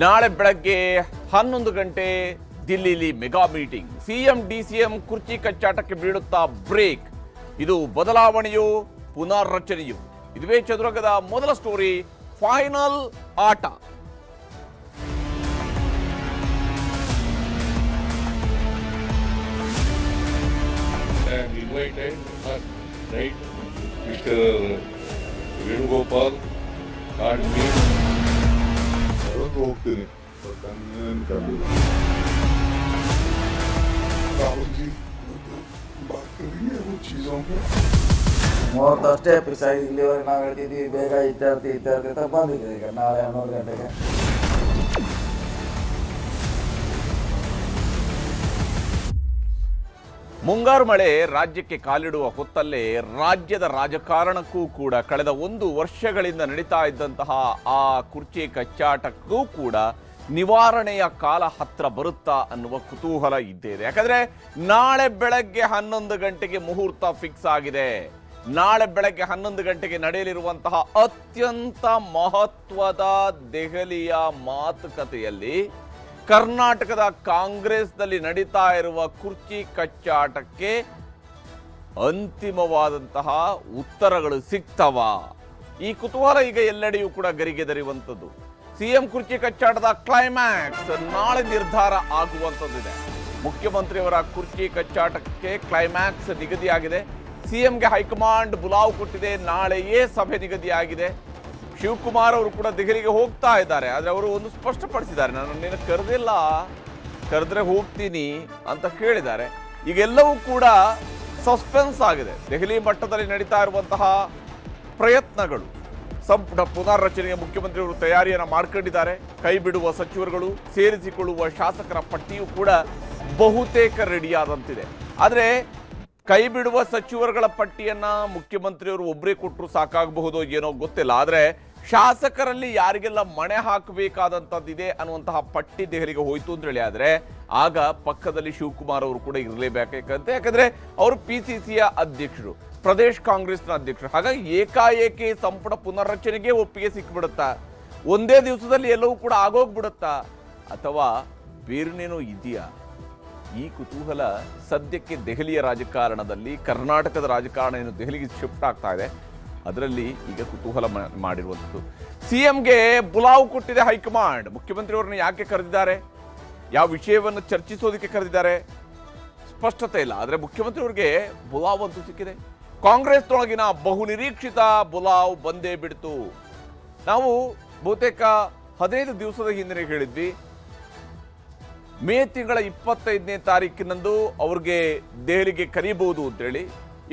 ನಾಳೆ ಬೆಳಗ್ಗೆ 11 ಗಂಟೆ ದಿಲ್ಲಿಲಿ ಮೆಗಾ ಮೀಟಿಂಗ್. ಸಿಎಂ ಡಿಸಿಎಂ ಕುರ್ಚಿ ಕಚ್ಚಾಟಕ್ಕೆ ಬೀಳುತ್ತಾ ಬ್ರೇಕ್. ಇದು ಬದಲಾವಣೆಯು ಪುನರ್ರಚನೆಯು. ಇದುವೇ ಚದುರಂಗದ ಮೊದಲ ಸ್ಟೋರಿ. ಫೈನಲ್ ಆಟ. Right, Mr. Venugopal and me. ಹೋಗ್ತೀನಿ राहुल जी बात करेंगे वो चीज़ों पे. ಮೂವತ್ತಷ್ಟೇ ಪ್ರಿಸೈಸ್ ಇಲ್ಲಿವರೆಗೆ ನಾವು ಹೇಳ್ತಿದ್ವಿ ಬೇಗ ಇತ್ಯರ್ಥ ಅಂತ ಬಂದಿದೆ. ಈಗ ನಾಳೆ 11 ಗಂಟೆಗೆ ಮುಂಗಾರು ಮಳೆ ರಾಜ್ಯಕ್ಕೆ ಕಾಲಿಡುವ ಹೊತ್ತಲ್ಲೇ ರಾಜ್ಯದ ರಾಜಕಾರಣಕ್ಕೂ ಕೂಡ ಕಳೆದ 1 ವರ್ಷಗಳಿಂದ ನಡೀತಾ ಇದ್ದಂತಹ ಆ ಕುರ್ಚಿ ಕಚ್ಚಾಟಕ್ಕೂ ಕೂಡ ನಿವಾರಣೆಯ ಕಾಲ ಹತ್ರ ಬರುತ್ತಾ ಅನ್ನುವ ಕುತೂಹಲ ಇದ್ದೇ ಇದೆ. ಯಾಕಂದ್ರೆ ನಾಳೆ ಬೆಳಗ್ಗೆ 11 ಗಂಟೆಗೆ ಮುಹೂರ್ತ ಫಿಕ್ಸ್ ಆಗಿದೆ. ನಾಳೆ ಬೆಳಗ್ಗೆ 11 ಗಂಟೆಗೆ ನಡೆಯಲಿರುವಂತಹ ಅತ್ಯಂತ ಮಹತ್ವದ ದೆಹಲಿಯ ಮಾತುಕತೆಯಲ್ಲಿ ಕರ್ನಾಟಕದ ಕಾಂಗ್ರೆಸ್ನಲ್ಲಿ ನಡೀತಾ ಇರುವ ಕುರ್ಚಿ ಕಚ್ಚಾಟಕ್ಕೆ ಅಂತಿಮವಾದಂತಹ ಉತ್ತರಗಳು ಸಿಗ್ತವ? ಈ ಕುತೂಹಲ ಈಗ ಎಲ್ಲೆಡೆಯೂ ಕೂಡ ಗರಿಗೆದರಿಯುವಂಥದ್ದು. ಸಿಎಂ ಕುರ್ಚಿ ಕಚ್ಚಾಟದ ಕ್ಲೈಮ್ಯಾಕ್ಸ್ ನಾಳೆ ನಿರ್ಧಾರ ಆಗುವಂಥದ್ದಿದೆ. ಮುಖ್ಯಮಂತ್ರಿಯವರ ಕುರ್ಚಿ ಕಚ್ಚಾಟಕ್ಕೆ ಕ್ಲೈಮ್ಯಾಕ್ಸ್ ನಿಗದಿಯಾಗಿದೆ. ಸಿಎಂಗೆ ಹೈಕಮಾಂಡ್ ಬುಲಾವ್ ಕೊಟ್ಟಿದೆ. ನಾಳೆಯೇ ಸಭೆ ನಿಗದಿಯಾಗಿದೆ. ಶಿವಕುಮಾರ್ ಅವರು ಕೂಡ ದೆಹಲಿಗೆ ಹೋಗ್ತಾ ಇದ್ದಾರೆ. ಆದರೆ ಅವರು ಒಂದು ಸ್ಪಷ್ಟಪಡಿಸಿದ್ದಾರೆ, ನಾನು ನಿನ್ನ ಕರೆದಿಲ್ಲ, ಕರೆದ್ರೆ ಹೋಗ್ತೀನಿ ಅಂತ ಹೇಳಿದ್ದಾರೆ. ಈಗೆಲ್ಲವೂ ಕೂಡ ಸಸ್ಪೆನ್ಸ್ ಆಗಿದೆ. ದೆಹಲಿ ಮಟ್ಟದಲ್ಲಿ ನಡೀತಾ ಇರುವಂತಹ ಪ್ರಯತ್ನಗಳು, ಸಂಪುಟ ಪುನರ್ರಚನೆಗೆ ಮುಖ್ಯಮಂತ್ರಿಯವರು ತಯಾರಿಯನ್ನು ಮಾಡ್ಕೊಂಡಿದ್ದಾರೆ. ಕೈ ಬಿಡುವ ಸಚಿವರುಗಳು, ಸೇರಿಸಿಕೊಳ್ಳುವ ಶಾಸಕರ ಪಟ್ಟಿಯೂ ಕೂಡ ಬಹುತೇಕ ರೆಡಿಯಾದಂತಿದೆ. ಆದರೆ ಕೈ ಬಿಡುವ ಸಚಿವರುಗಳ ಪಟ್ಟಿಯನ್ನ ಮುಖ್ಯಮಂತ್ರಿಯವರು ಒಬ್ಬರೇ ಕೊಟ್ಟರು ಸಾಕಾಗಬಹುದೋ ಏನೋ ಗೊತ್ತಿಲ್ಲ. ಆದರೆ ಶಾಸಕರಲ್ಲಿ ಯಾರಿಗೆಲ್ಲ ಮಣೆ ಹಾಕಬೇಕಾದಂಥದ್ದಿದೆ ಅನ್ನುವಂತಹ ಪಟ್ಟಿ ದೆಹಲಿಗೆ ಹೋಯ್ತು ಅಂತ ಹೇಳಿ ಆದರೆ ಆಗ ಪಕ್ಕದಲ್ಲಿ ಶಿವಕುಮಾರ್ ಅವರು ಕೂಡ ಇರಲೇಬೇಕಂತೆ. ಯಾಕಂದ್ರೆ ಅವರು PCCಯ ಅಧ್ಯಕ್ಷರು, ಪ್ರದೇಶ್ ಕಾಂಗ್ರೆಸ್ನ ಅಧ್ಯಕ್ಷರು. ಹಾಗಾಗಿ ಏಕಾಏಕಿ ಸಂಪುಟ ಪುನರ್ರಚನೆಗೆ ಒಪ್ಪಿಗೆ ಸಿಕ್ಬಿಡುತ್ತಾ? ಒಂದೇ ದಿವಸದಲ್ಲಿ ಎಲ್ಲವೂ ಕೂಡ ಆಗೋಗ್ಬಿಡುತ್ತಾ? ಅಥವಾ ಬೇರೆನೇನೋ ಇದೆಯಾ? ಈ ಕುತೂಹಲ ಸದ್ಯಕ್ಕೆ ದೆಹಲಿಯ ರಾಜಕಾರಣದಲ್ಲಿ, ಕರ್ನಾಟಕದ ರಾಜಕಾರಣ ಏನು ದೆಹಲಿಗೆ ಶಿಫ್ಟ್ ಆಗ್ತಾ ಇದೆ, ಅದರಲ್ಲಿ ಈಗ ಕುತೂಹಲ ಮಾಡಿರುವಂಥದ್ದು. ಸಿಎಂಗೆ ಬುಲಾವ್ ಕೊಟ್ಟಿದೆ ಹೈಕಮಾಂಡ್. ಮುಖ್ಯಮಂತ್ರಿಯವರನ್ನ ಯಾಕೆ ಕರೆದಿದ್ದಾರೆ, ಯಾವ ವಿಷಯವನ್ನು ಚರ್ಚಿಸೋದಕ್ಕೆ ಕರೆದಿದ್ದಾರೆ ಸ್ಪಷ್ಟತೆ ಇಲ್ಲ. ಆದರೆ ಮುಖ್ಯಮಂತ್ರಿಯವರಿಗೆ ಬುಲಾವ್ ಅಂತೂ ಸಿಕ್ಕಿದೆ. ಕಾಂಗ್ರೆಸ್ನೊಳಗಿನ ಬಹುನಿರೀಕ್ಷಿತ ಬುಲಾವ್ ಬಂದೇ ಬಿಡ್ತು. ನಾವು ಬಹುತೇಕ 15 ದಿವಸದ ಹಿಂದೆ ಹೇಳಿದ್ವಿ, ಮೇ ತಿಂಗಳ 25ನೇ ತಾರೀಕಿನಂದು ಅವ್ರಿಗೆ ದೆಹಲಿಗೆ ಕರೀಬಹುದು ಅಂತೇಳಿ.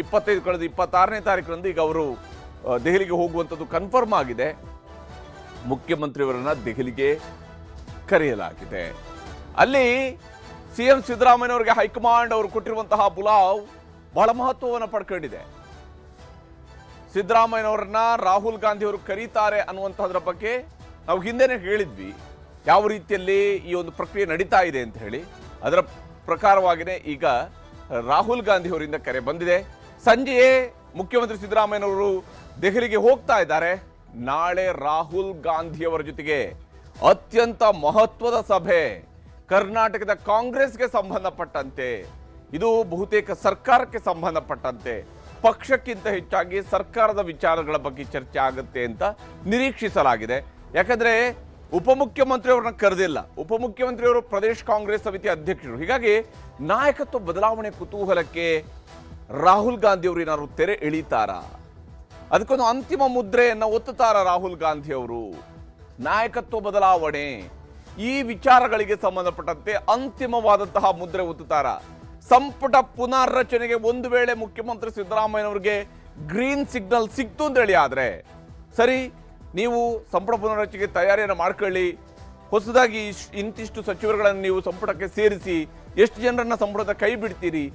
25 ಕಳೆದು 26ನೇ ತಾರೀಕಿನಂದು ಈಗ ಅವರು ದೆಹಲಿಗೆ ಹೋಗುವಂಥದ್ದು ಕನ್ಫರ್ಮ್ ಆಗಿದೆ. ಮುಖ್ಯಮಂತ್ರಿಯವರನ್ನ ದೆಹಲಿಗೆ ಕರೆಯಲಾಗಿದೆ. ಅಲ್ಲಿ ಸಿಎಂ ಸಿದ್ದರಾಮಯ್ಯನವರಿಗೆ ಹೈಕಮಾಂಡ್ ಅವರು ಕೊಟ್ಟಿರುವಂತಹ ಬುಲಾವ್ ಬಹಳ ಮಹತ್ವವನ್ನು ಪಡ್ಕೊಂಡಿದೆ. ಸಿದ್ದರಾಮಯ್ಯನವರನ್ನ ರಾಹುಲ್ ಗಾಂಧಿ ಅವರು ಕರೀತಾರೆ ಅನ್ನುವಂಥದ್ರ ಬಗ್ಗೆ ನಾವು ಹಿಂದೆನೇ ಹೇಳಿದ್ವಿ, ಯಾವ ರೀತಿಯಲ್ಲಿ ಈ ಒಂದು ಪ್ರಕ್ರಿಯೆ ನಡೀತಾ ಇದೆ ಅಂತ ಹೇಳಿ. ಅದರ ಪ್ರಕಾರವಾಗಿಯೇ ಈಗ ರಾಹುಲ್ ಗಾಂಧಿ ಅವರಿಂದ ಕರೆ ಬಂದಿದೆ. ಸಂಜೆಯೇ ಮುಖ್ಯಮಂತ್ರಿ ಸಿದ್ದರಾಮಯ್ಯನವರು ದೆಹಲಿಗೆ ಹೋಗ್ತಾ ಇದ್ದಾರೆ. ನಾಳೆ ರಾಹುಲ್ ಗಾಂಧಿ ಅವರ ಜೊತೆಗೆ ಅತ್ಯಂತ ಮಹತ್ವದ ಸಭೆ, ಕರ್ನಾಟಕದ ಕಾಂಗ್ರೆಸ್ಗೆ ಸಂಬಂಧಪಟ್ಟಂತೆ, ಇದು ಬಹುತೇಕ ಸರ್ಕಾರಕ್ಕೆ ಸಂಬಂಧಪಟ್ಟಂತೆ, ಪಕ್ಷಕ್ಕಿಂತ ಹೆಚ್ಚಾಗಿ ಸರ್ಕಾರದ ವಿಚಾರಗಳ ಬಗ್ಗೆ ಚರ್ಚೆ ಆಗುತ್ತೆ ಅಂತ ನಿರೀಕ್ಷಿಸಲಾಗಿದೆ. ಯಾಕಂದ್ರೆ ಉಪಮುಖ್ಯಮಂತ್ರಿಯವರನ್ನ ಕರೆದಿಲ್ಲ. ಉಪಮುಖ್ಯಮಂತ್ರಿಯವರು ಪ್ರದೇಶ್ ಕಾಂಗ್ರೆಸ್ ಸಮಿತಿ ಅಧ್ಯಕ್ಷರು. ಹೀಗಾಗಿ ನಾಯಕತ್ವ ಬದಲಾವಣೆ ಕುತೂಹಲಕ್ಕೆ ರಾಹುಲ್ ಗಾಂಧಿ ಅವರು ಏನಾದ್ರು ತೆರೆ ಎಳಿತಾರಾ? ಅದಕ್ಕೊಂದು ಅಂತಿಮ ಮುದ್ರೆಯನ್ನು ಒತ್ತುತ್ತಾರ ರಾಹುಲ್ ಗಾಂಧಿ ಅವರು? ನಾಯಕತ್ವ ಬದಲಾವಣೆ ಈ ವಿಚಾರಗಳಿಗೆ ಸಂಬಂಧಪಟ್ಟಂತೆ ಅಂತಿಮವಾದಂತಹ ಮುದ್ರೆ ಒತ್ತುತ್ತಾರ? ಸಂಪುಟ ಪುನರ್ರಚನೆಗೆ ಒಂದು ವೇಳೆ ಮುಖ್ಯಮಂತ್ರಿ ಸಿದ್ದರಾಮಯ್ಯನವರಿಗೆ ಗ್ರೀನ್ ಸಿಗ್ನಲ್ ಸಿಕ್ತು ಅಂತ ಹೇಳಿ ಆದ್ರೆ ಸರಿ, ನೀವು ಸಂಪುಟ ಪುನರ್ರಚನೆಗೆ ತಯಾರಿಯನ್ನು ಮಾಡ್ಕೊಳ್ಳಿ, ಹೊಸದಾಗಿ ಇಂತಿಷ್ಟು ಸಚಿವರುಗಳನ್ನು ನೀವು ಸಂಪುಟಕ್ಕೆ ಸೇರಿಸಿ, ಎಷ್ಟು ಜನರನ್ನ ಸಂಪುಟದ ಕೈ ಬಿಡ್ತೀರಿ,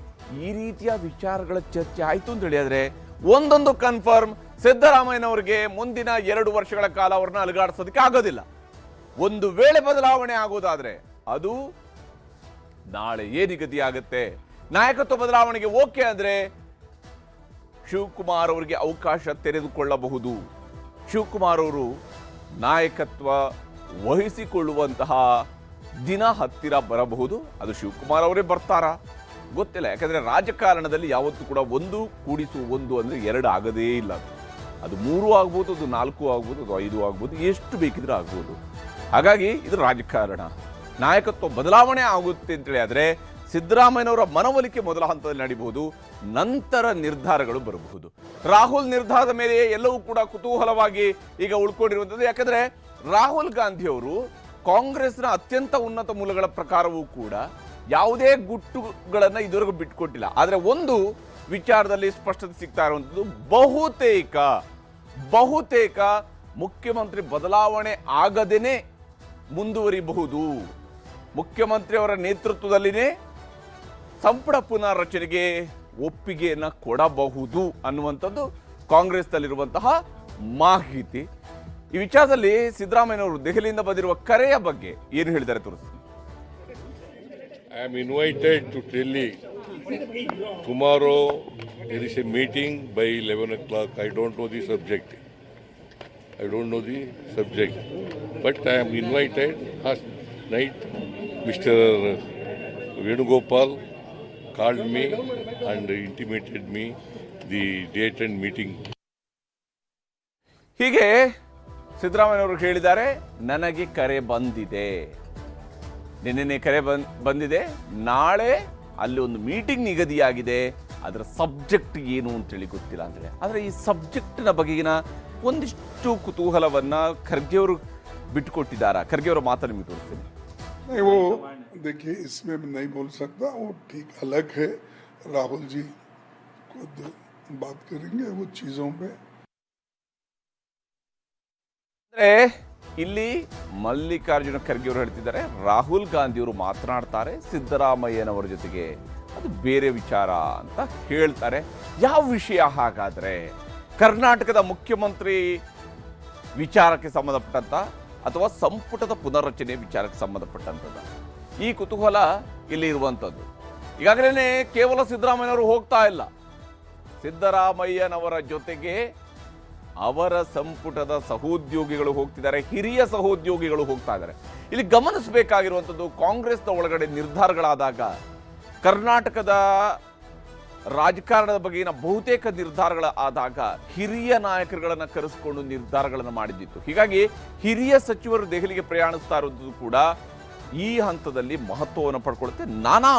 ಈ ರೀತಿಯ ವಿಚಾರಗಳ ಚರ್ಚೆ ಆಯ್ತು ಅಂತ ಹೇಳಿದ್ರೆ ಒಂದೊಂದು ಕನ್ಫರ್ಮ್, ಸಿದ್ದರಾಮಯ್ಯನವರಿಗೆ ಮುಂದಿನ 2 ವರ್ಷಗಳ ಕಾಲ ಅವ್ರನ್ನ ಅಲುಗಾಡಿಸೋದಕ್ಕೆ ಆಗೋದಿಲ್ಲ. ಒಂದು ವೇಳೆ ಬದಲಾವಣೆ ಆಗೋದಾದ್ರೆ ಅದು ನಾಳೆಯೇ ನಿಗದಿಯಾಗುತ್ತೆ. ನಾಯಕತ್ವ ಬದಲಾವಣೆಗೆ ಓಕೆ ಅಂದ್ರೆ ಶಿವಕುಮಾರ್ ಅವರಿಗೆ ಅವಕಾಶ ತೆರೆದುಕೊಳ್ಳಬಹುದು. ಶಿವಕುಮಾರ್ ಅವರು ನಾಯಕತ್ವ ವಹಿಸಿಕೊಳ್ಳುವಂತಹ ದಿನ ಹತ್ತಿರ ಬರಬಹುದು. ಅದು ಶಿವಕುಮಾರ್ ಅವರೇ ಬರ್ತಾರಾ ಗೊತ್ತಿಲ್ಲ. ಯಾಕಂದ್ರೆ ರಾಜಕಾರಣದಲ್ಲಿ ಯಾವತ್ತೂ ಕೂಡ 1 ಕೂಡಿಸು 1 ಅಂದ್ರೆ 2 ಆಗದೇ ಇಲ್ಲ. ಅದು 3 ಆಗ್ಬೋದು, ಅದು 4 ಆಗ್ಬೋದು, ಅದು 5 ಆಗ್ಬೋದು, ಎಷ್ಟು ಬೇಕಿದ್ರೆ ಆಗ್ಬೋದು. ಹಾಗಾಗಿ ಇದು ರಾಜಕಾರಣ. ನಾಯಕತ್ವ ಬದಲಾವಣೆ ಆಗುತ್ತೆ ಅಂತೇಳಿ ಆದರೆ ಸಿದ್ದರಾಮಯ್ಯನವರ ಮನವೊಲಿಕೆ ಮೊದಲ ಹಂತದಲ್ಲಿ ನಡೀಬಹುದು, ನಂತರ ನಿರ್ಧಾರಗಳು ಬರಬಹುದು. ರಾಹುಲ್ ನಿರ್ಧಾರದ ಮೇಲೆ ಎಲ್ಲವೂ ಕೂಡ ಕುತೂಹಲವಾಗಿ ಈಗ ಉಳ್ಕೊಂಡಿರುವಂಥದ್ದು. ಯಾಕಂದ್ರೆ ರಾಹುಲ್ ಗಾಂಧಿ ಅವರು ಕಾಂಗ್ರೆಸ್ನ ಅತ್ಯಂತ ಉನ್ನತ ಮೂಲಗಳ ಪ್ರಕಾರವೂ ಕೂಡ ಯಾವುದೇ ಗುಟ್ಟುಗಳನ್ನು ಇದುವರೆಗೂ ಬಿಟ್ಟುಕೊಟ್ಟಿಲ್ಲ. ಆದರೆ ಒಂದು ವಿಚಾರದಲ್ಲಿ ಸ್ಪಷ್ಟತೆ ಸಿಗ್ತಾ ಇರುವಂಥದ್ದು, ಬಹುತೇಕ ಮುಖ್ಯಮಂತ್ರಿ ಬದಲಾವಣೆ ಆಗದೇನೆ ಮುಂದುವರಿಬಹುದು. ಮುಖ್ಯಮಂತ್ರಿಯವರ ನೇತೃತ್ವದಲ್ಲಿನೇ ಸಂಪುಟ ಪುನರ್ರಚನೆಗೆ ಒಪ್ಪಿಗೆಯನ್ನು ಕೊಡಬಹುದು ಅನ್ನುವಂಥದ್ದು ಕಾಂಗ್ರೆಸ್ನಲ್ಲಿರುವಂತಹ ಮಾಹಿತಿ. ಈ ವಿಚಾರದಲ್ಲಿ ಸಿದ್ದರಾಮಯ್ಯನವರು ದೆಹಲಿಯಿಂದ ಬಂದಿರುವ ಕರೆಯ ಬಗ್ಗೆ ಏನು ಹೇಳಿದ್ದಾರೆ ತೋರಿಸ್ತೀನಿ. I am invited to Delhi. Tomorrow there is a meeting by 11 o'clock. I don't know the subject. But I am invited. Last night, Mr. Venugopal called me and intimated me the date and meeting. ಹೀಗೆ ಸಿದ್ದರಾಮಯ್ಯನವರು ಹೇಳಿದ್ದಾರೆ, ನನಗೆ ಕರೆ ಬಂದಿದೆ, ನಿನ್ನೆ ಕರೆ ಬಂದಿದೆ, ನಾಳೆ ಅಲ್ಲಿ ಒಂದು ಮೀಟಿಂಗ್ ನಿಗದಿಯಾಗಿದೆ, ಅದರ ಸಬ್ಜೆಕ್ಟ್ ಏನು ಅಂತೇಳಿ ಗೊತ್ತಿಲ್ಲ ಅಂತೇಳಿ. ಆದರೆ ಈ ಸಬ್ಜೆಕ್ಟ್ನ ಬಗೆಗಿನ ಒಂದಿಷ್ಟು ಕುತೂಹಲವನ್ನ ಖರ್ಗೆ ಅವರು ಬಿಟ್ಟುಕೊಟ್ಟಿದ್ದಾರೆ. ಖರ್ಗೆ ಅವರ ಮಾತನ್ನು ನಿಮಗೆ ತೋರಿಸ್ತೀನಿ. नहीं वो देखिए, इसमें मैं नहीं बोल सकता, वो ठीक अलग है. राहुल जी खुद बात करेंगे वो चीज़ों पे. ಅಂದ್ರೆ ಇಲ್ಲಿ ಮಲ್ಲಿಕಾರ್ಜುನ ಖರ್ಗೆ ಅವರು ಹೇಳ್ತಿದ್ದಾರೆ, ರಾಹುಲ್ ಗಾಂಧಿ ಅವರು ಮಾತನಾಡ್ತಾರೆ ಸಿದ್ದರಾಮಯ್ಯನವರ ಜೊತೆಗೆ, ಅದು ಬೇರೆ ವಿಚಾರ ಅಂತ ಹೇಳ್ತಾರೆ. ಯಾವ ವಿಷಯ ಹಾಗಾದ್ರೆ? ಕರ್ನಾಟಕದ ಮುಖ್ಯಮಂತ್ರಿ ವಿಚಾರಕ್ಕೆ ಸಂಬಂಧಪಟ್ಟಂತ ಅಥವಾ ಸಂಪುಟದ ಪುನರ್ರಚನೆ ವಿಚಾರಕ್ಕೆ ಸಂಬಂಧಪಟ್ಟಂತದ ಈ ಕುತೂಹಲ ಇಲ್ಲಿ ಇರುವಂಥದ್ದು. ಈಗಾಗಲೇ ಕೇವಲ ಸಿದ್ದರಾಮಯ್ಯನವರು ಹೋಗ್ತಾ ಇಲ್ಲ, ಸಿದ್ದರಾಮಯ್ಯನವರ ಜೊತೆಗೆ ಅವರ ಸಂಪುಟದ ಸಹೋದ್ಯೋಗಿಗಳು ಹೋಗ್ತಿದ್ದಾರೆ, ಹಿರಿಯ ಸಹೋದ್ಯೋಗಿಗಳು ಹೋಗ್ತಾ ಇದ್ದಾರೆ. ಇಲ್ಲಿ ಗಮನಿಸಬೇಕಾಗಿರುವಂಥದ್ದು, ಕಾಂಗ್ರೆಸ್ನ ಒಳಗಡೆ ನಿರ್ಧಾರಗಳಾದಾಗ ಕರ್ನಾಟಕದ ರಾಜಕಾರಣದ ಬಗೆಗಿನ ಬಹುತೇಕ ನಿರ್ಧಾರಗಳಾದಾಗ ಹಿರಿಯ ನಾಯಕರುಗಳನ್ನು ಕರೆಸಿಕೊಂಡು ನಿರ್ಧಾರಗಳನ್ನು ಮಾಡಿದ್ದಿತ್ತು. ಹೀಗಾಗಿ ಹಿರಿಯ ಸಚಿವರು ದೆಹಲಿಗೆ ಪ್ರಯಾಣಿಸ್ತಾ ಇರೋದು ಕೂಡ ಈ ಹಂತದಲ್ಲಿ ಮಹತ್ವವನ್ನು ಪಡ್ಕೊಳ್ಳುತ್ತೆ. ನಾನಾ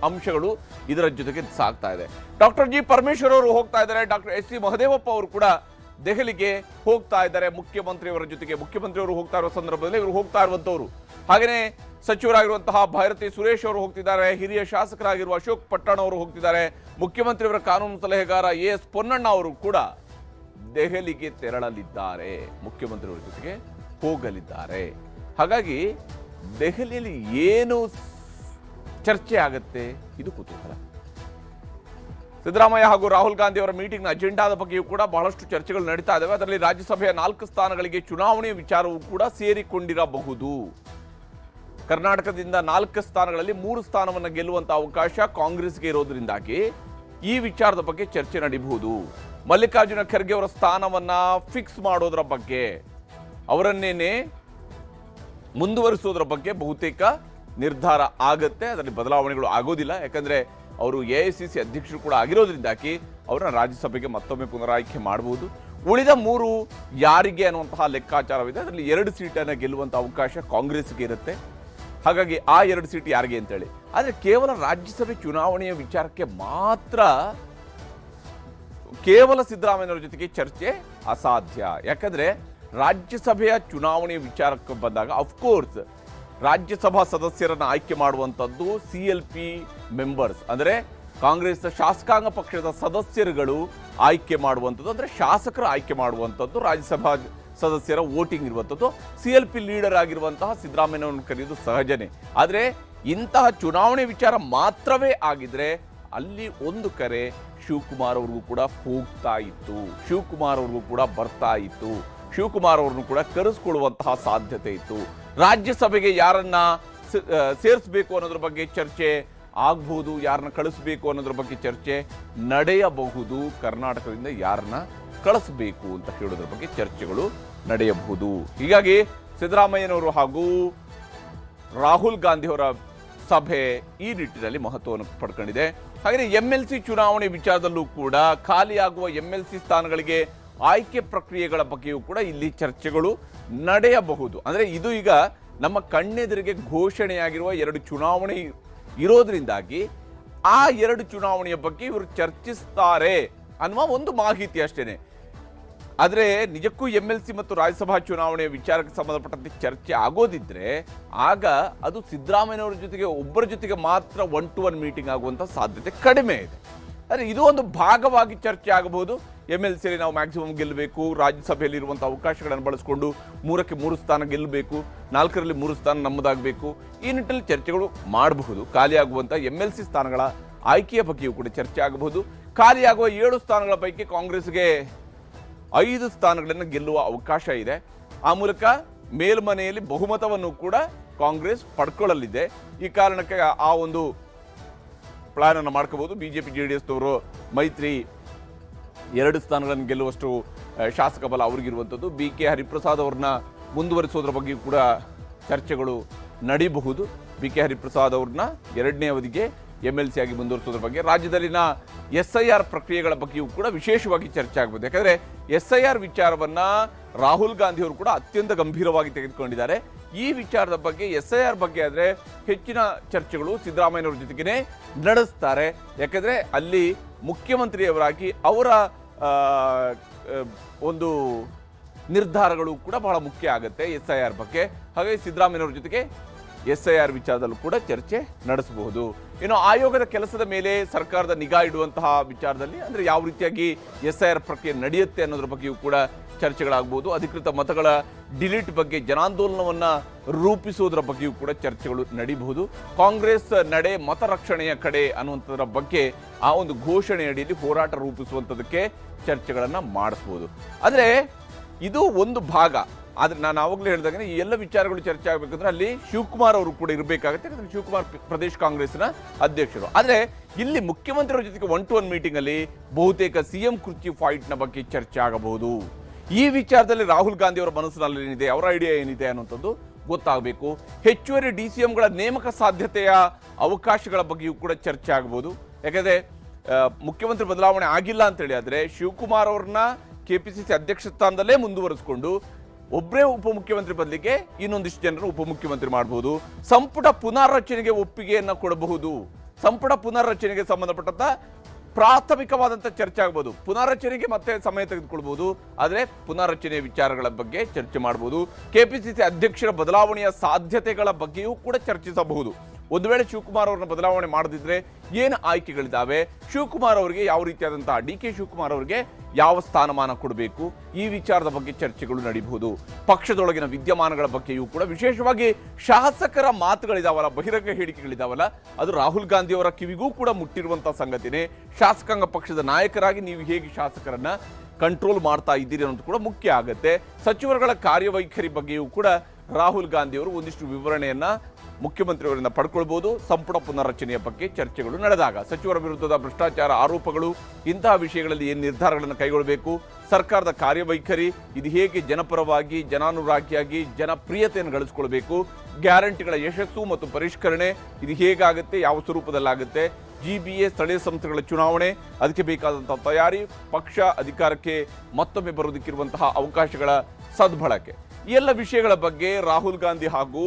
ಅಂಶಗಳು ಇದರ ಜೊತೆಗೆ ಸಾಗ್ತಾ ಇದೆ. ಡಾಕ್ಟರ್ ಜಿ ಪರಮೇಶ್ವರ್ ಅವರು ಹೋಗ್ತಾ ಇದ್ದಾರೆ, ಡಾಕ್ಟರ್ ಎಸ್ ಸಿ ಮಹದೇವಪ್ಪ ಅವರು ಕೂಡ ದೆಹಲಿಗೆ ಹೋಗ್ತಾ ಇದ್ದಾರೆ ಮುಖ್ಯಮಂತ್ರಿಯವರ ಜೊತೆಗೆ. ಮುಖ್ಯಮಂತ್ರಿಯವರು ಹೋಗ್ತಾ ಇರುವ ಸಂದರ್ಭದಲ್ಲಿ ಇವರು ಹೋಗ್ತಾ ಇರುವಂತವರು. ಹಾಗೆಯೇ ಸಚಿವರಾಗಿರುವಂತಹ ಭೈರತಿ ಸುರೇಶ್ ಅವರು ಹೋಗ್ತಿದ್ದಾರೆ, ಹಿರಿಯ ಶಾಸಕರಾಗಿರುವ ಅಶೋಕ್ ಪಟ್ಟಣ ಅವರು ಹೋಗ್ತಿದ್ದಾರೆ, ಮುಖ್ಯಮಂತ್ರಿಯವರ ಕಾನೂನು ಸಲಹೆಗಾರ ಎಸ್ ಪೊನ್ನಣ್ಣ ಅವರು ಕೂಡ ದೆಹಲಿಗೆ ತೆರಳಲಿದ್ದಾರೆ, ಮುಖ್ಯಮಂತ್ರಿಯವರ ಜೊತೆಗೆ ಹೋಗಲಿದ್ದಾರೆ. ಹಾಗಾಗಿ ದೆಹಲಿಯಲ್ಲಿ ಏನು ಚರ್ಚೆ ಆಗತ್ತೆ, ಇದು ಕುತೂಹಲ. ಸಿದ್ದರಾಮಯ್ಯ ಹಾಗೂ ರಾಹುಲ್ ಗಾಂಧಿ ಅವರ ಮೀಟಿಂಗ್ನ ಅಜೆಂಡಾದ ಬಗ್ಗೆಯೂ ಕೂಡ ಬಹಳಷ್ಟು ಚರ್ಚೆಗಳು ನಡೀತಾ ಇದ್ದಾವೆ. ಅದರಲ್ಲಿ ರಾಜ್ಯಸಭೆಯ 4 ಸ್ಥಾನಗಳಿಗೆ ಚುನಾವಣೆ ವಿಚಾರವೂ ಕೂಡ ಸೇರಿಕೊಂಡಿರಬಹುದು. ಕರ್ನಾಟಕದಿಂದ 4 ಸ್ಥಾನಗಳಲ್ಲಿ 3 ಸ್ಥಾನವನ್ನು ಗೆಲ್ಲುವಂತಹ ಅವಕಾಶ ಕಾಂಗ್ರೆಸ್ಗೆ ಇರೋದ್ರಿಂದಾಗಿ ಈ ವಿಚಾರದ ಬಗ್ಗೆ ಚರ್ಚೆ ನಡೀಬಹುದು. ಮಲ್ಲಿಕಾರ್ಜುನ ಖರ್ಗೆ ಅವರ ಸ್ಥಾನವನ್ನ ಫಿಕ್ಸ್ ಮಾಡೋದ್ರ ಬಗ್ಗೆ, ಅವರನ್ನೇನೆ ಮುಂದುವರಿಸೋದ್ರ ಬಗ್ಗೆ ಬಹುತೇಕ ನಿರ್ಧಾರ ಆಗತ್ತೆ. ಅದರಲ್ಲಿ ಬದಲಾವಣೆಗಳು ಆಗೋದಿಲ್ಲ. ಯಾಕಂದ್ರೆ ಅವರು AICC ಅಧ್ಯಕ್ಷರು ಕೂಡ ಆಗಿರೋದ್ರಿಂದಾಗಿ ಅವರನ್ನ ರಾಜ್ಯಸಭೆಗೆ ಮತ್ತೊಮ್ಮೆ ಪುನರಾಯ್ಕೆ ಮಾಡಬಹುದು. ಉಳಿದ 3 ಯಾರಿಗೆ ಅನ್ನುವಂತಹ ಲೆಕ್ಕಾಚಾರವಿದೆ. ಅದರಲ್ಲಿ 2 ಸೀಟನ್ನು ಗೆಲ್ಲುವಂತಹ ಅವಕಾಶ ಕಾಂಗ್ರೆಸ್ಗೆ ಇರುತ್ತೆ. ಹಾಗಾಗಿ ಆ 2 ಸೀಟ್ ಯಾರಿಗೆ ಅಂತೇಳಿ. ಆದರೆ ಕೇವಲ ರಾಜ್ಯಸಭೆ ಚುನಾವಣೆಯ ವಿಚಾರಕ್ಕೆ ಮಾತ್ರ ಕೇವಲ ಸಿದ್ದರಾಮಯ್ಯನವರ ಜೊತೆಗೆ ಚರ್ಚೆ ಅಸಾಧ್ಯ. ಯಾಕಂದ್ರೆ ರಾಜ್ಯಸಭೆಯ ಚುನಾವಣೆಯ ವಿಚಾರಕ್ಕೆ ಬಂದಾಗ ಅಫ್ಕೋರ್ಸ್ ರಾಜ್ಯಸಭಾ ಸದಸ್ಯರನ್ನು ಆಯ್ಕೆ ಮಾಡುವಂಥದ್ದು CLP ಮೆಂಬರ್ಸ್, ಅಂದರೆ ಕಾಂಗ್ರೆಸ್ ಶಾಸಕಾಂಗ ಪಕ್ಷದ ಸದಸ್ಯರುಗಳು ಆಯ್ಕೆ ಮಾಡುವಂಥದ್ದು, ಅಂದರೆ ಶಾಸಕರು ಆಯ್ಕೆ ಮಾಡುವಂಥದ್ದು, ರಾಜ್ಯಸಭಾ ಸದಸ್ಯರ ವೋಟಿಂಗ್ ಇರುವಂಥದ್ದು. CLP ಲೀಡರ್ ಆಗಿರುವಂತಹ ಸಿದ್ದರಾಮಯ್ಯನವರನ್ನು ಕರೆಯುವುದು ಸಹಜನೇ. ಆದರೆ ಇಂತಹ ಚುನಾವಣೆ ವಿಚಾರ ಮಾತ್ರವೇ ಆಗಿದ್ರೆ ಅಲ್ಲಿ ಒಂದು ಕರೆ ಶಿವಕುಮಾರ್ ಅವ್ರಿಗೂ ಕೂಡ ಹೋಗ್ತಾ ಇತ್ತು, ಶಿವಕುಮಾರ್ ಅವ್ರಿಗೂ ಕೂಡ ಬರ್ತಾ ಇತ್ತು, ಶಿವಕುಮಾರ್ ಅವ್ರನ್ನು ಕೂಡ ಕರೆಸ್ಕೊಳ್ಳುವಂತಹ ಸಾಧ್ಯತೆ ಇತ್ತು. ರಾಜ್ಯಸಭೆಗೆ ಯಾರನ್ನ ಸೇರಿಸಬೇಕು ಅನ್ನೋದ್ರ ಬಗ್ಗೆ ಚರ್ಚೆ ಆಗಬಹುದು, ಯಾರನ್ನ ಕಳಿಸ್ಬೇಕು ಅನ್ನೋದ್ರ ಬಗ್ಗೆ ಚರ್ಚೆ ನಡೆಯಬಹುದು. ಕರ್ನಾಟಕದಿಂದ ಯಾರನ್ನ ಕಳಿಸ್ಬೇಕು ಅಂತ ಹೇಳೋದ್ರ ಬಗ್ಗೆ ಚರ್ಚೆಗಳು ನಡೆಯಬಹುದು. ಹೀಗಾಗಿ ಸಿದ್ದರಾಮಯ್ಯನವರು ಹಾಗೂ ರಾಹುಲ್ ಗಾಂಧಿಯವರ ಸಭೆ ಈ ನಿಟ್ಟಿನಲ್ಲಿ ಮಹತ್ವವನ್ನು ಪಡ್ಕೊಂಡಿದೆ. ಹಾಗೆ MLC ಚುನಾವಣೆ ವಿಚಾರದಲ್ಲೂ ಕೂಡ ಖಾಲಿಯಾಗುವ MLC ಸ್ಥಾನಗಳಿಗೆ ಆಯ್ಕೆ ಪ್ರಕ್ರಿಯೆಗಳ ಬಗ್ಗೆಯೂ ಕೂಡ ಇಲ್ಲಿ ಚರ್ಚೆಗಳು ನಡೆಯಬಹುದು. ಅಂದರೆ ಇದು ಈಗ ನಮ್ಮ ಕಣ್ಣೆದುರಿಗೆ ಘೋಷಣೆಯಾಗಿರುವ 2 ಚುನಾವಣೆ ಇರೋದ್ರಿಂದಾಗಿ ಆ 2 ಚುನಾವಣೆಯ ಬಗ್ಗೆ ಇವರು ಚರ್ಚಿಸ್ತಾರೆ ಅನ್ನುವ ಒಂದು ಮಾಹಿತಿ ಅಷ್ಟೇನೆ. ಆದರೆ ನಿಜಕ್ಕೂ MLC ಮತ್ತು ರಾಜ್ಯಸಭಾ ಚುನಾವಣೆಯ ವಿಚಾರಕ್ಕೆ ಸಂಬಂಧಪಟ್ಟಂತೆ ಚರ್ಚೆ ಆಗೋದಿದ್ರೆ ಆಗ ಅದು ಸಿದ್ದರಾಮಯ್ಯನವರ ಜೊತೆಗೆ ಒಬ್ಬರ ಜೊತೆಗೆ ಮಾತ್ರ 1-to-1 ಮೀಟಿಂಗ್ ಆಗುವಂಥ ಸಾಧ್ಯತೆ ಕಡಿಮೆ ಇದೆ. ಆದರೆ ಇದು ಒಂದು ಭಾಗವಾಗಿ ಚರ್ಚೆ ಆಗಬಹುದು. MLCಯಲ್ಲಿ ನಾವು ಮ್ಯಾಕ್ಸಿಮಮ್ ಗೆಲ್ಲಬೇಕು, ರಾಜ್ಯಸಭೆಯಲ್ಲಿ ಇರುವಂಥ ಅವಕಾಶಗಳನ್ನು ಬಳಸಿಕೊಂಡು 3ಕ್ಕೆ 3 ಸ್ಥಾನ ಗೆಲ್ಲಬೇಕು, 4ರಲ್ಲಿ 3 ಸ್ಥಾನ ನಮ್ಮದಾಗಬೇಕು. ಈ ನಿಟ್ಟಿನಲ್ಲಿ ಚರ್ಚೆಗಳು ಮಾಡಬಹುದು. ಖಾಲಿಯಾಗುವಂಥ MLC ಸ್ಥಾನಗಳ ಆಯ್ಕೆಯ ಬಗ್ಗೆಯೂ ಕೂಡ ಚರ್ಚೆ ಆಗಬಹುದು. ಖಾಲಿಯಾಗುವ 7 ಸ್ಥಾನಗಳ ಪೈಕಿ ಕಾಂಗ್ರೆಸ್ಗೆ 5 ಸ್ಥಾನಗಳನ್ನು ಗೆಲ್ಲುವ ಅವಕಾಶ ಇದೆ. ಆ ಮೂಲಕ ಮೇಲ್ಮನೆಯಲ್ಲಿ ಬಹುಮತವನ್ನು ಕೂಡ ಕಾಂಗ್ರೆಸ್ ಪಡ್ಕೊಳ್ಳಲಿದೆ. ಈ ಕಾರಣಕ್ಕೆ ಆ ಒಂದು ಪ್ಲಾನ್ ಅನ್ನು ಮಾಡ್ಕೋಬಹುದು. ಬಿಜೆಪಿ JDS ನವರು ಮೈತ್ರಿ 2 ಸ್ಥಾನಗಳನ್ನು ಗೆಲ್ಲುವಷ್ಟು ಶಾಸಕ ಬಲ ಅವ್ರಿಗಿರುವಂಥದ್ದು. BK ಹರಿಪ್ರಸಾದ್ ಅವ್ರನ್ನ ಮುಂದುವರಿಸೋದ್ರ ಬಗ್ಗೆಯೂ ಕೂಡ ಚರ್ಚೆಗಳು ನಡೀಬಹುದು. BK ಹರಿಪ್ರಸಾದ್ ಅವ್ರನ್ನ 2ನೇ ಅವಧಿಗೆ MLC ಆಗಿ ಮುಂದುವರಿಸೋದ್ರ ಬಗ್ಗೆ, ರಾಜ್ಯದಲ್ಲಿನ SIR ಪ್ರಕ್ರಿಯೆಗಳ ಬಗ್ಗೆಯೂ ಕೂಡ ವಿಶೇಷವಾಗಿ ಚರ್ಚೆ ಆಗಬಹುದು. ಯಾಕಂದರೆ SIR ವಿಚಾರವನ್ನ ರಾಹುಲ್ ಗಾಂಧಿ ಅವರು ಕೂಡ ಅತ್ಯಂತ ಗಂಭೀರವಾಗಿ ತೆಗೆದುಕೊಂಡಿದ್ದಾರೆ. ಈ ವಿಚಾರದ ಬಗ್ಗೆ SIR ಬಗ್ಗೆ ಆದರೆ ಹೆಚ್ಚಿನ ಚರ್ಚೆಗಳು ಸಿದ್ದರಾಮಯ್ಯನವರ ಜೊತೆಗೇ ನಡೆಸ್ತಾರೆ. ಯಾಕಂದರೆ ಅಲ್ಲಿ ಮುಖ್ಯಮಂತ್ರಿಯವರಾಗಿ ಅವರ ಒಂದು ನಿರ್ಧಾರಗಳು ಕೂಡ ಬಹಳ ಮುಖ್ಯ ಆಗುತ್ತೆ SIR ಬಗ್ಗೆ. ಹಾಗಾಗಿ ಸಿದ್ದರಾಮಯ್ಯನವರ ಜೊತೆಗೆ SIR ವಿಚಾರದಲ್ಲೂ ಕೂಡ ಚರ್ಚೆ ನಡೆಸಬಹುದು. ಇನ್ನು ಆಯೋಗದ ಕೆಲಸದ ಮೇಲೆ ಸರ್ಕಾರದ ನಿಗಾ ಇಡುವಂತಹ ವಿಚಾರದಲ್ಲಿ ಅಂದರೆ ಯಾವ ರೀತಿಯಾಗಿ SIR ಪ್ರಕ್ರಿಯೆ ನಡೆಯುತ್ತೆ ಅನ್ನೋದ್ರ ಬಗ್ಗೆಯೂ ಕೂಡ ಚರ್ಚೆಗಳಾಗಬಹುದು. ಅಧಿಕೃತ ಮತಗಳ ಡಿಲೀಟ್ ಬಗ್ಗೆ ಜನಾಂದೋಲನವನ್ನು ರೂಪಿಸುವುದರ ಬಗ್ಗೆಯೂ ಕೂಡ ಚರ್ಚೆಗಳು ನಡೀಬಹುದು. ಕಾಂಗ್ರೆಸ್ ನಡೆ ಮತ ರಕ್ಷಣೆಯ ಕಡೆ ಅನ್ನುವಂಥದ್ರ ಬಗ್ಗೆ ಆ ಒಂದು ಘೋಷಣೆ ಅಡಿಯಲ್ಲಿ ಹೋರಾಟ ರೂಪಿಸುವಂಥದ್ದಕ್ಕೆ ಚರ್ಚೆಗಳನ್ನು ಮಾಡಿಸ್ಬೋದು. ಆದರೆ ಇದು ಒಂದು ಭಾಗ. ಆದರೆ ನಾನು ಆವಾಗಲೇ ಹೇಳಿದಾಗ ಈ ಎಲ್ಲ ವಿಚಾರಗಳು ಚರ್ಚೆ ಆಗಬೇಕಂದ್ರೆ ಅಲ್ಲಿ ಶಿವಕುಮಾರ್ ಅವರು ಕೂಡ ಇರಬೇಕಾಗುತ್ತೆ. ಯಾಕಂದರೆ ಶಿವಕುಮಾರ್ ಪ್ರದೇಶ್ ಕಾಂಗ್ರೆಸ್ನ ಅಧ್ಯಕ್ಷರು. ಆದರೆ ಇಲ್ಲಿ ಮುಖ್ಯಮಂತ್ರಿಯವರ ಜೊತೆಗೆ 1-to-1 ಮೀಟಿಂಗಲ್ಲಿ ಬಹುತೇಕ CM ಕುರ್ಚಿ ಫೈಟ್ನ ಬಗ್ಗೆ ಚರ್ಚೆ ಆಗಬಹುದು. ಈ ವಿಚಾರದಲ್ಲಿ ರಾಹುಲ್ ಗಾಂಧಿ ಅವರ ಮನಸ್ಸಿನಲ್ಲಿ ಏನಿದೆ, ಅವರ ಐಡಿಯಾ ಏನಿದೆ ಅನ್ನುವಂಥದ್ದು ಗೊತ್ತಾಗಬೇಕು. ಹೆಚ್ಚುವರಿ DCMಗಳ ನೇಮಕ ಸಾಧ್ಯತೆಯ ಅವಕಾಶಗಳ ಬಗ್ಗೆಯೂ ಕೂಡ ಚರ್ಚೆ ಆಗಬಹುದು. ಯಾಕಂದರೆ ಮುಖ್ಯಮಂತ್ರಿ ಬದಲಾವಣೆ ಆಗಿಲ್ಲ ಅಂತೇಳಿ ಆದರೆ ಶಿವಕುಮಾರ್ ಅವ್ರನ್ನ KPCC ಅಧ್ಯಕ್ಷ ಸ್ಥಾನದಲ್ಲೇ ಮುಂದುವರಿಸಿಕೊಂಡು ಒಬ್ಬರೇ ಉಪಮುಖ್ಯಮಂತ್ರಿ ಬದಲಿಗೆ ಇನ್ನೊಂದಿಷ್ಟು ಜನರು ಉಪಮುಖ್ಯಮಂತ್ರಿ ಮಾಡಬಹುದು. ಸಂಪುಟ ಪುನರ್ರಚನೆಗೆ ಒಪ್ಪಿಗೆಯನ್ನು ಕೊಡಬಹುದು. ಸಂಪುಟ ಪುನರ್ರಚನೆಗೆ ಸಂಬಂಧಪಟ್ಟಂತ ಪ್ರಾಥಮಿಕವಾದಂಥ ಚರ್ಚೆ ಆಗಬಹುದು. ಪುನರ್ರಚನೆಗೆ ಮತ್ತೆ ಸಮಯ ತೆಗೆದುಕೊಳ್ಬಹುದು. ಆದರೆ ಪುನರ್ರಚನೆಯ ವಿಚಾರಗಳ ಬಗ್ಗೆ ಚರ್ಚೆ ಮಾಡಬಹುದು. KPCC ಅಧ್ಯಕ್ಷರ ಬದಲಾವಣೆಯ ಸಾಧ್ಯತೆಗಳ ಬಗ್ಗೆಯೂ ಕೂಡ ಚರ್ಚಿಸಬಹುದು. ಒಂದು ವೇಳೆ ಶಿವಕುಮಾರ್ ಅವರನ್ನ ಬದಲಾವಣೆ ಮಾಡದಿದ್ರೆ ಏನು ಆಯ್ಕೆಗಳಿದ್ದಾವೆ, ಶಿವಕುಮಾರ್ ಅವರಿಗೆ ಯಾವ ರೀತಿಯಾದಂತಹ DK ಶಿವಕುಮಾರ್ ಅವರಿಗೆ ಯಾವ ಸ್ಥಾನಮಾನ ಕೊಡಬೇಕು, ಈ ವಿಚಾರದ ಬಗ್ಗೆ ಚರ್ಚೆಗಳು ನಡೀಬಹುದು. ಪಕ್ಷದೊಳಗಿನ ವಿದ್ಯಮಾನಗಳ ಬಗ್ಗೆಯೂ ಕೂಡ ವಿಶೇಷವಾಗಿ ಶಾಸಕರ ಮಾತುಗಳಿದಾವಲ್ಲ, ಬಹಿರಂಗ ಹೇಳಿಕೆಗಳಿದಾವಲ್ಲ, ಅದು ರಾಹುಲ್ ಗಾಂಧಿ ಅವರ ಕಿವಿಗೂ ಕೂಡ ಮುಟ್ಟಿರುವಂತಹ ಸಂಗತಿನೇ. ಶಾಸಕಾಂಗ ಪಕ್ಷದ ನಾಯಕರಾಗಿ ನೀವು ಹೇಗೆ ಶಾಸಕರನ್ನ ಕಂಟ್ರೋಲ್ ಮಾಡ್ತಾ ಇದ್ದೀರಿ ಅನ್ನೋದು ಕೂಡ ಮುಖ್ಯ ಆಗುತ್ತೆ. ಸಚಿವರುಗಳ ಕಾರ್ಯವೈಖರಿ ಬಗ್ಗೆಯೂ ಕೂಡ ರಾಹುಲ್ ಗಾಂಧಿ ಅವರು ಒಂದಿಷ್ಟು ವಿವರಣೆಯನ್ನ ಮುಖ್ಯಮಂತ್ರಿಯವರಿಂದ ಪಡ್ಕೊಳ್ಬಹುದು. ಸಂಪುಟ ಪುನರ್ರಚನೆಯ ಬಗ್ಗೆ ಚರ್ಚೆಗಳು ನಡೆದಾಗ ಸಚಿವರ ವಿರುದ್ಧದ ಭ್ರಷ್ಟಾಚಾರ ಆರೋಪಗಳು, ಇಂತಹ ವಿಷಯಗಳಲ್ಲಿ ಏನು ನಿರ್ಧಾರಗಳನ್ನು ಕೈಗೊಳ್ಳಬೇಕು, ಸರ್ಕಾರದ ಕಾರ್ಯವೈಖರಿ ಇದು ಹೇಗೆ ಜನಪರವಾಗಿ ಜನಾನುರಾಗಿಯಾಗಿ ಜನಪ್ರಿಯತೆಯನ್ನು ಗಳಿಸ್ಕೊಳ್ಬೇಕು, ಗ್ಯಾರಂಟಿಗಳ ಯಶಸ್ಸು ಮತ್ತು ಪರಿಷ್ಕರಣೆ ಇದು ಹೇಗಾಗುತ್ತೆ, ಯಾವ ಸ್ವರೂಪದಲ್ಲಾಗುತ್ತೆ, GBA ಸ್ಥಳೀಯ ಸಂಸ್ಥೆಗಳ ಚುನಾವಣೆ ಅದಕ್ಕೆ ಬೇಕಾದಂತಹ ತಯಾರಿ, ಪಕ್ಷ ಅಧಿಕಾರಕ್ಕೆ ಮತ್ತೊಮ್ಮೆ ಬರೋದಕ್ಕಿರುವಂತಹ ಅವಕಾಶಗಳ ಸದ್ಬಳಕೆ, ಈ ಎಲ್ಲ ವಿಷಯಗಳ ಬಗ್ಗೆ ರಾಹುಲ್ ಗಾಂಧಿ ಹಾಗೂ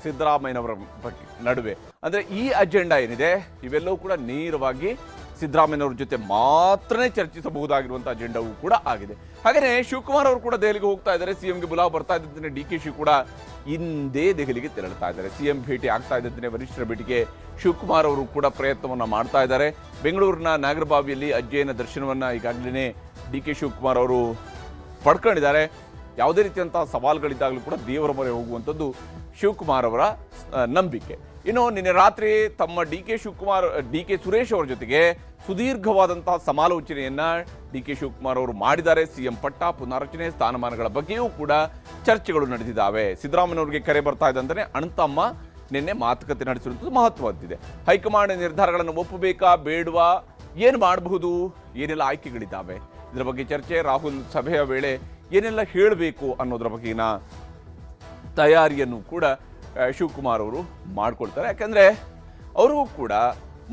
ಸಿದ್ದರಾಮಯ್ಯನವರ ಬಗ್ಗೆ ನಡುವೆ ಅಂದರೆ ಈ ಅಜೆಂಡಾ ಏನಿದೆ ಇವೆಲ್ಲವೂ ಕೂಡ ನೇರವಾಗಿ ಸಿದ್ದರಾಮಯ್ಯನವ್ರ ಜೊತೆ ಮಾತ್ರನೇ ಚರ್ಚಿಸಬಹುದಾಗಿರುವಂಥ ಅಜೆಂಡಾವೂ ಕೂಡ ಆಗಿದೆ. ಹಾಗೆಯೇ ಶಿವಕುಮಾರ್ ಅವರು ಕೂಡ ದೆಹಲಿಗೆ ಹೋಗ್ತಾ ಇದ್ದಾರೆ. CMಗೆ ಬುಲಾವ್ ಬರ್ತಾ ಇದ್ದಂತೆ DK ಶಿ ಕೂಡ ಇಂದೇ ದೆಹಲಿಗೆ ತೆರಳುತ್ತಾ ಇದ್ದಾರೆ. CM ಭೇಟಿ ಆಗ್ತಾ ಇದ್ದಂತೆ ವರಿಷ್ಠರ ಭೇಟಿಗೆ ಶಿವಕುಮಾರ್ ಅವರು ಕೂಡ ಪ್ರಯತ್ನವನ್ನು ಮಾಡ್ತಾ ಇದ್ದಾರೆ. ಬೆಂಗಳೂರಿನ ನಾಗರಬಾವಿಯಲ್ಲಿ ಅಜ್ಜಯ್ಯನ ದರ್ಶನವನ್ನು ಈಗಾಗಲೇ DK ಶಿವಕುಮಾರ್ ಅವರು ಪಡ್ಕೊಂಡಿದ್ದಾರೆ. ಯಾವುದೇ ರೀತಿಯಂತಹ ಸವಾಲುಗಳಿದ್ದಾಗಲೂ ಕೂಡ ದೇವರ ಮೊರೆ ಹೋಗುವಂಥದ್ದು ಶಿವಕುಮಾರ್ ಅವರ ನಂಬಿಕೆ. ಇನ್ನು ನಿನ್ನೆ ರಾತ್ರಿ ತಮ್ಮ DK ಸುರೇಶ್ ಅವರ ಜೊತೆಗೆ ಸುದೀರ್ಘವಾದಂತಹ ಸಮಾಲೋಚನೆಯನ್ನ DK ಶಿವಕುಮಾರ್ ಅವರು ಮಾಡಿದ್ದಾರೆ. CM ಪಟ್ಟ, ಪುನರ್ರಚನೆ, ಸ್ಥಾನಮಾನಗಳ ಬಗ್ಗೆಯೂ ಕೂಡ ಚರ್ಚೆಗಳು ನಡೆದಿದ್ದಾವೆ. ಸಿದ್ದರಾಮಯ್ಯನವರಿಗೆ ಕರೆ ಬರ್ತಾ ಇದ್ದಂತೆ ಅಣ್ತಮ್ಮ ನಿನ್ನೆ ಮಾತುಕತೆ ನಡೆಸಿರುವಂಥದ್ದು ಮಹತ್ವದ್ದಿದೆ. ಹೈಕಮಾಂಡ್ ನಿರ್ಧಾರಗಳನ್ನು ಒಪ್ಪಬೇಕಾ ಬೇಡವಾ, ಏನು ಮಾಡಬಹುದು, ಏನೆಲ್ಲ ಆಯ್ಕೆಗಳಿದ್ದಾವೆ, ಇದರ ಬಗ್ಗೆ ಚರ್ಚೆ. ರಾಹುಲ್ ಸಭೆಯ ವೇಳೆ ಏನೆಲ್ಲ ಹೇಳಬೇಕು ಅನ್ನೋದ್ರ ಬಗ್ಗೆನ ತಯಾರಿಯನ್ನು ಕೂಡ ಶಿವಕುಮಾರ್ ಅವರು ಮಾಡ್ಕೊಳ್ತಾರೆ. ಯಾಕಂದರೆ ಅವ್ರಿಗೂ ಕೂಡ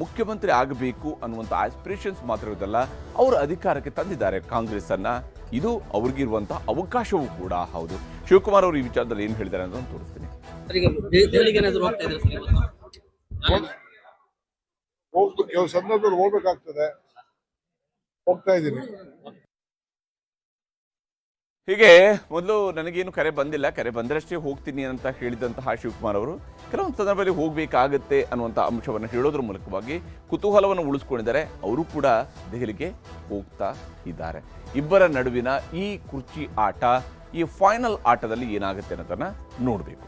ಮುಖ್ಯಮಂತ್ರಿ ಆಗಬೇಕು ಅನ್ನುವಂಥ ಆಸ್ಪಿರೇಷನ್ಸ್ ಮಾತ್ರ ಇರೋದಲ್ಲ, ಅವರು ಅಧಿಕಾರಕ್ಕೆ ತಂದಿದ್ದಾರೆ ಕಾಂಗ್ರೆಸ್ಸನ್ನು. ಇದು ಅವ್ರಿಗಿರುವಂಥ ಅವಕಾಶವೂ ಕೂಡ ಹೌದು. ಶಿವಕುಮಾರ್ ಅವರು ಈ ವಿಚಾರದಲ್ಲಿ ಏನು ಹೇಳಿದ್ದಾರೆ ಅನ್ನೋದನ್ನು ತೋರಿಸ್ತೀನಿ. ಕೆಲವು ಸಂದರ್ಭದಲ್ಲಿ ಹೋಗ್ಬೇಕಾಗ್ತದೆ, ಹೋಗ್ತಾ ಇದ್ದೀನಿ. ಹೀಗೆ ಮೊದಲು ನನಗೇನು ಕರೆ ಬಂದಿಲ್ಲ, ಕರೆ ಬಂದರಷ್ಟೇ ಹೋಗ್ತೀನಿ ಅಂತ ಹೇಳಿದಂತಹ ಶಿವಕುಮಾರ್ ಅವರು ಕೆಲವೊಂದು ಸಂದರ್ಭದಲ್ಲಿ ಹೋಗಬೇಕಾಗತ್ತೆ ಅನ್ನುವಂಥ ಅಂಶವನ್ನು ಹೇಳೋದ್ರ ಮೂಲಕವಾಗಿ ಕುತೂಹಲವನ್ನು ಉಳಿಸ್ಕೊಂಡಿದ್ದಾರೆ. ಅವರು ಕೂಡ ದೆಹಲಿಗೆ ಹೋಗ್ತಾ ಇದ್ದಾರೆ. ಇಬ್ಬರ ನಡುವಿನ ಈ ಕುರ್ಚಿ ಆಟ, ಈ ಫೈನಲ್ ಆಟದಲ್ಲಿ ಏನಾಗುತ್ತೆ ಅನ್ನೋದನ್ನು ನೋಡಬೇಕು.